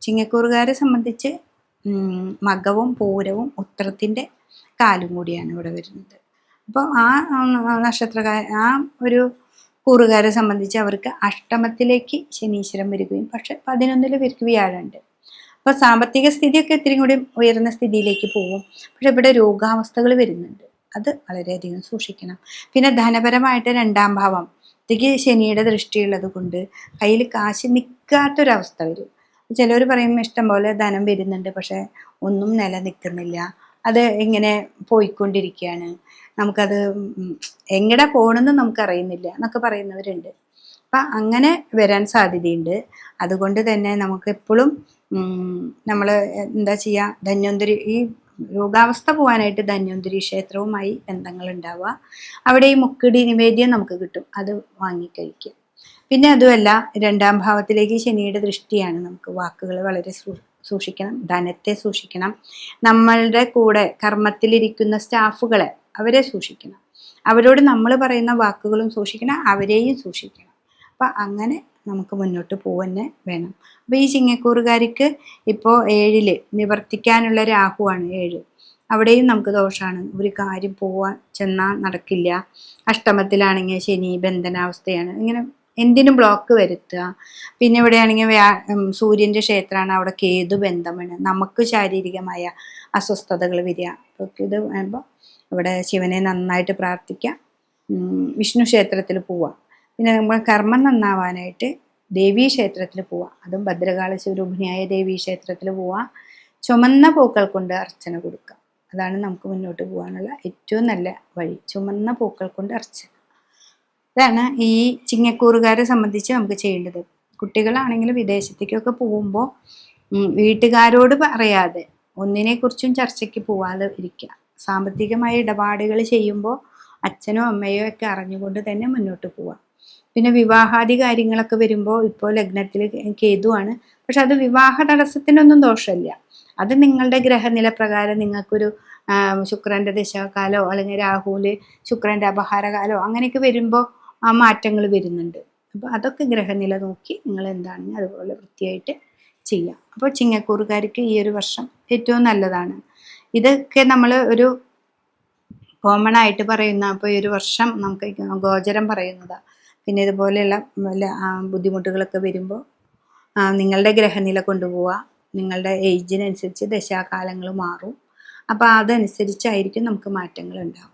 ചിങ്ങക്കൂറുകാരെ സംബന്ധിച്ച് മകവും പൂരവും ഉത്രത്തിൻ്റെ കാലും കൂടിയാണ് ഇവിടെ വരുന്നത്. അപ്പോൾ ആ ആ ഒരു കൂറുകാരെ സംബന്ധിച്ച് അവർക്ക് അഷ്ടമത്തിലേക്ക് ശനീശ്വരം വരികയും പക്ഷെ 11 ഇവർക്ക് വ്യാഴമുണ്ട്. അപ്പോൾ സാമ്പത്തിക സ്ഥിതിയൊക്കെ ഇത്തിരി കൂടി ഉയർന്ന സ്ഥിതിയിലേക്ക് പോകും. പക്ഷെ ഇവിടെ രോഗാവസ്ഥകൾ വരുന്നുണ്ട്, അത് വളരെയധികം സൂക്ഷിക്കണം. പിന്നെ ധനപരമായിട്ട് 2-ാം ഭാവം ശനിയുടെ ദൃഷ്ടിയുള്ളത് കൊണ്ട് കയ്യിൽ കാശ് നിൽക്കാത്തൊരവസ്ഥ വരും. ചിലർ പറയും ഇഷ്ടം പോലെ ധനം വരുന്നുണ്ട് പക്ഷെ ഒന്നും നിലനിൽക്കുന്നില്ല, അത് ഇങ്ങനെ പോയിക്കൊണ്ടിരിക്കുകയാണ്, നമുക്കത് എങ്ങടെ പോകണമെന്ന് നമുക്കറിയുന്നില്ല എന്നൊക്കെ പറയുന്നവരുണ്ട്. അപ്പം അങ്ങനെ വരാൻ സാധ്യതയുണ്ട്. അതുകൊണ്ട് തന്നെ നമുക്ക് എപ്പോഴും നമ്മൾ എന്താ ചെയ്യുക, ധന്വന്തരി ഈ രോഗാവസ്ഥ പോകാനായിട്ട് ധന്വന്തരി ക്ഷേത്രവുമായി ബന്ധങ്ങൾ ഉണ്ടാവുക. അവിടെ ഈ മുക്കിടി നിവേദ്യം നമുക്ക് കിട്ടും, അത് വാങ്ങിക്കഴിക്കുക. പിന്നെ അതുമല്ല 2-ാം ഭാവത്തിലേക്ക് ശനിയുടെ ദൃഷ്ടിയാണ്. നമുക്ക് വാക്കുകൾ വളരെ സൂക്ഷിക്കണം, ധനത്തെ സൂക്ഷിക്കണം, നമ്മളുടെ കൂടെ കർമ്മത്തിലിരിക്കുന്ന സ്റ്റാഫുകളെ അവരെ സൂക്ഷിക്കണം, അവരോട് നമ്മൾ പറയുന്ന വാക്കുകളും സൂക്ഷിക്കണം, അവരെയും സൂക്ഷിക്കണം. അപ്പം അങ്ങനെ നമുക്ക് മുന്നോട്ട് പോവന്നെ വേണം. അപ്പോൾ ഈ ചിങ്ങക്കൂറുകാർക്ക് ഇപ്പോൾ 7 നിവർത്തിക്കാനുള്ള രാഹുവാണ് 7. അവിടെയും നമുക്ക് ദോഷമാണ്, ഒരു കാര്യം പോവാൻ ചെന്നാൽ നടക്കില്ല. അഷ്ടമത്തിലാണെങ്കിൽ ശനി ബന്ധനാവസ്ഥയാണ്, ഇങ്ങനെ എന്തിനും ബ്ലോക്ക് വരുത്തുക. പിന്നെ ഇവിടെയാണെങ്കിൽ സൂര്യൻ്റെ ക്ഷേത്രമാണ്, അവിടെ കേതു ബന്ധമാണ്, നമുക്ക് ശാരീരികമായ അസ്വസ്ഥതകൾ വരിക. അപ്പോൾ ഇത് വരുമ്പോൾ ഇവിടെ ശിവനെ നന്നായിട്ട് പ്രാർത്ഥിക്കുക, വിഷ്ണു ക്ഷേത്രത്തിൽ പോവുക. പിന്നെ നമ്മൾ കർമ്മം നന്നാവാനായിട്ട് ദേവീ ക്ഷേത്രത്തിൽ പോവുക, അതും ഭദ്രകാളി സ്വരൂപിണിയായ ദേവീ ക്ഷേത്രത്തിൽ പോവുക. ചുമന്ന പൂക്കൾ കൊണ്ട് അർച്ചന കൊടുക്കുക, അതാണ് നമുക്ക് മുന്നോട്ട് പോകാനുള്ള ഏറ്റവും നല്ല വഴി, ചുമന്ന പൂക്കൾ കൊണ്ട് അർച്ചന. ഇതാണ് ഈ ചിങ്ങക്കൂറുകാരെ സംബന്ധിച്ച് നമുക്ക് ചെയ്യേണ്ടത്. കുട്ടികളാണെങ്കിൽ വിദേശത്തേക്കൊക്കെ പോകുമ്പോൾ വീട്ടുകാരോട് പറയാതെ ഒന്നിനെക്കുറിച്ചും ചർച്ചയ്ക്ക് പോവാതെ ഇരിക്കുക. സാമ്പത്തികമായ ഇടപാടുകൾ ചെയ്യുമ്പോൾ അച്ഛനോ അമ്മയോ ഒക്കെ അറിഞ്ഞുകൊണ്ട് തന്നെ മുന്നോട്ട് പോവാം. പിന്നെ വിവാഹാദി കാര്യങ്ങളൊക്കെ വരുമ്പോൾ ഇപ്പോൾ ലഗ്നത്തിൽ കേതുവാണ്, പക്ഷെ അത് വിവാഹ തടസ്സത്തിനൊന്നും ദോഷമില്ല. അത് നിങ്ങളുടെ ഗ്രഹനില പ്രകാരം നിങ്ങൾക്കൊരു ശുക്രൻ്റെ ദശാകാലോ അല്ലെങ്കിൽ രാഹുല് ശുക്രൻ്റെ അപഹാരകാലോ അങ്ങനെയൊക്കെ വരുമ്പോൾ ആ മാറ്റങ്ങൾ വരുന്നുണ്ട്. അപ്പോൾ അതൊക്കെ ഗ്രഹനില നോക്കി നിങ്ങൾ എന്താണെന്ന് അതുപോലെ വൃത്തിയായിട്ട് ചെയ്യാം. അപ്പോൾ ചിങ്ങക്കൂറുകാർക്ക് ഈ ഒരു വർഷം ഏറ്റവും നല്ലതാണ്. ഇതൊക്കെ നമ്മൾ ഒരു കോമൺ ആയിട്ട് പറയുന്ന, അപ്പോൾ ഈ ഒരു വർഷം നമുക്ക് ഗോചരം പറയുന്നതാണ്. പിന്നെ ഇതുപോലെയുള്ള വല്ല ബുദ്ധിമുട്ടുകളൊക്കെ വരുമ്പോൾ നിങ്ങളുടെ ഗ്രഹനില കൊണ്ടുപോവുക, നിങ്ങളുടെ ഏജിനനുസരിച്ച് ദശാകാലങ്ങൾ മാറും. അപ്പോൾ അതനുസരിച്ചായിരിക്കും നമുക്ക് മാറ്റങ്ങൾ ഉണ്ടാവും.